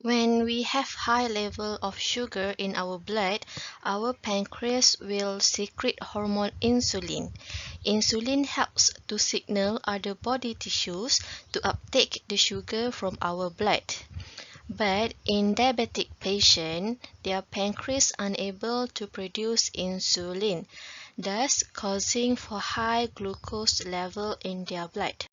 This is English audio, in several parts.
When we have high level of sugar in our blood, our pancreas will secrete hormone insulin. Insulin helps to signal other body tissues to uptake the sugar from our blood. But in diabetic patients, their pancreas unable to produce insulin, thus causing for high glucose level in their blood.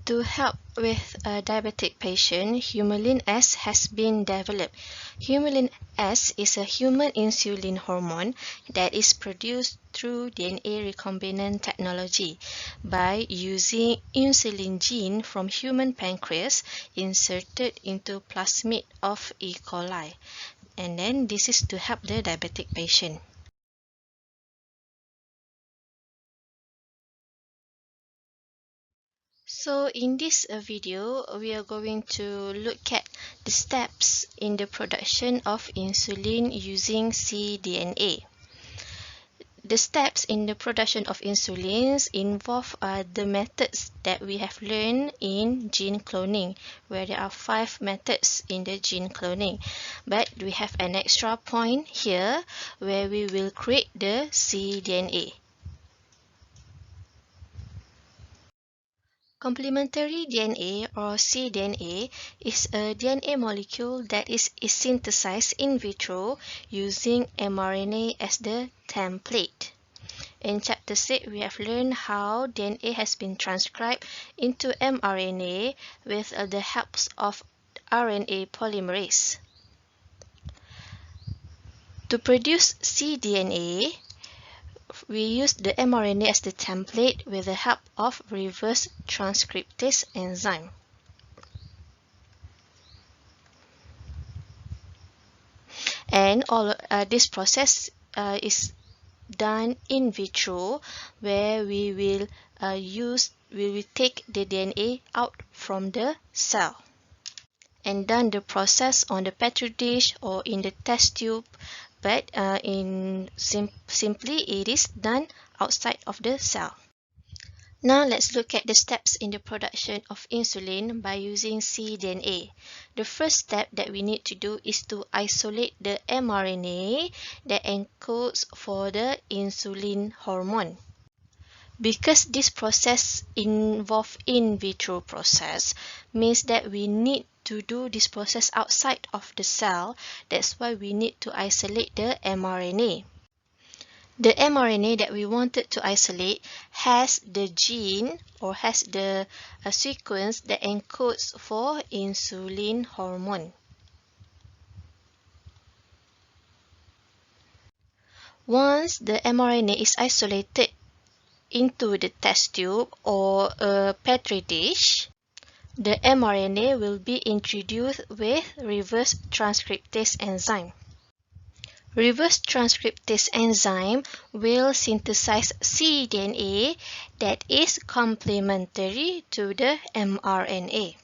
To help with a diabetic patient, Humulin S has been developed. Humulin S is a human insulin hormone that is produced through DNA recombinant technology by using insulin gene from human pancreas inserted into plasmid of E. coli. And then this is to help the diabetic patient. So in this video, we are going to look at the steps in the production of insulin using cDNA. The steps in the production of insulin involve the methods that we have learned in gene cloning, where there are 5 methods in the gene cloning. But we have an extra point here where we will create the cDNA. Complementary DNA or cDNA is a DNA molecule that is synthesized in vitro using mRNA as the template. In Chapter 6, we have learned how DNA has been transcribed into mRNA with the help of RNA polymerase. To produce cDNA, we use the mRNA as the template with the help of reverse transcriptase enzyme. And all this process is done in vitro, where we will take the DNA out from the cell and done the process on the petri dish or in the test tube. But simply it is done outside of the cell. Now let's look at the steps in the production of insulin by using cDNA. The first step that we need to do is to isolate the mRNA that encodes for the insulin hormone. Because this process involves in vitro process, means that we need to do this process outside of the cell. That's why we need to isolate the mRNA. The mRNA that we wanted to isolate has the gene or has the sequence that encodes for insulin hormone. Once the mRNA is isolated into the test tube or a petri dish, the mRNA will be introduced with reverse transcriptase enzyme. Reverse transcriptase enzyme will synthesize cDNA that is complementary to the mRNA.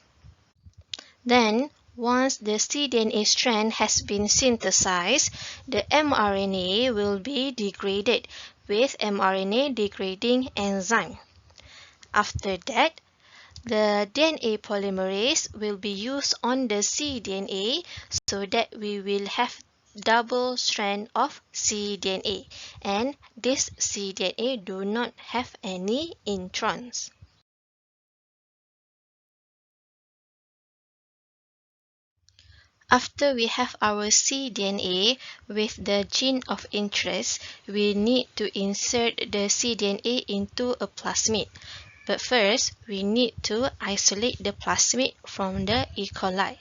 Then, once the cDNA strand has been synthesized, the mRNA will be degraded with mRNA degrading enzyme. After that, the DNA polymerase will be used on the cDNA so that we will have double strand of cDNA, and this cDNA do not have any introns. After we have our cDNA with the gene of interest, we need to insert the cDNA into a plasmid. But first, we need to isolate the plasmid from the E. coli.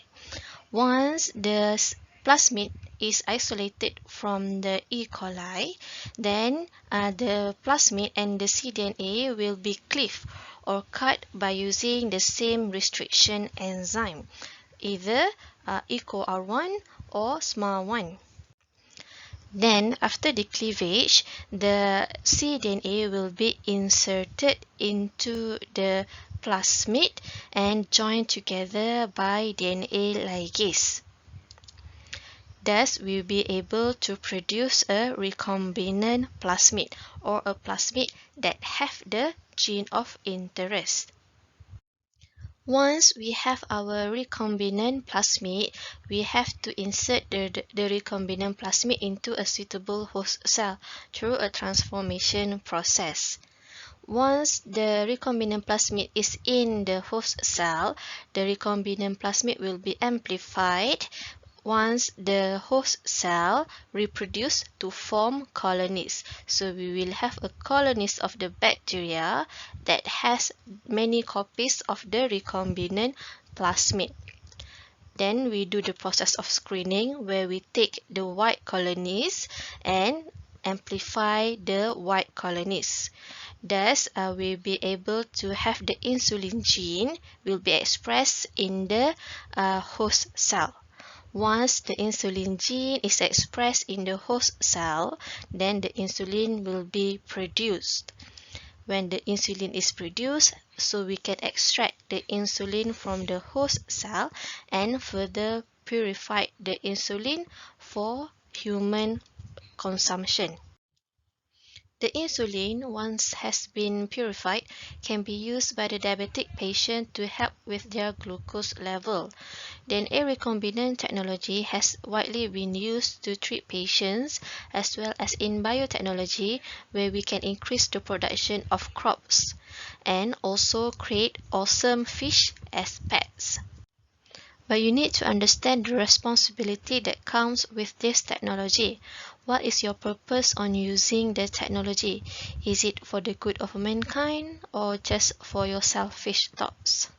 Once the plasmid is isolated from the E. coli, then the plasmid and the cDNA will be cleaved or cut by using the same restriction enzyme, either EcoR1 or SMAR1. Then, after the cleavage, the cDNA will be inserted into the plasmid and joined together by DNA ligase. Thus, we'll be able to produce a recombinant plasmid or a plasmid that have the gene of interest. Once we have our recombinant plasmid, we have to insert the recombinant plasmid into a suitable host cell through a transformation process. Once the recombinant plasmid is in the host cell, the recombinant plasmid will be amplified once the host cell reproduce to form colonies. So we will have a colonies of the bacteria that has many copies of the recombinant plasmid. Then we do the process of screening where we take the white colonies and amplify the white colonies. Thus, we'll be able to have the insulin gene will be expressed in the host cell. Once the insulin gene is expressed in the host cell, then the insulin will be produced. When the insulin is produced, so we can extract the insulin from the host cell and further purify the insulin for human consumption. The insulin, once has been purified, can be used by the diabetic patient to help with their glucose level. DNA recombinant technology has widely been used to treat patients as well as in biotechnology where we can increase the production of crops and also create awesome fish as pets. But you need to understand the responsibility that comes with this technology. What is your purpose on using the technology? Is it for the good of mankind or just for your selfish thoughts?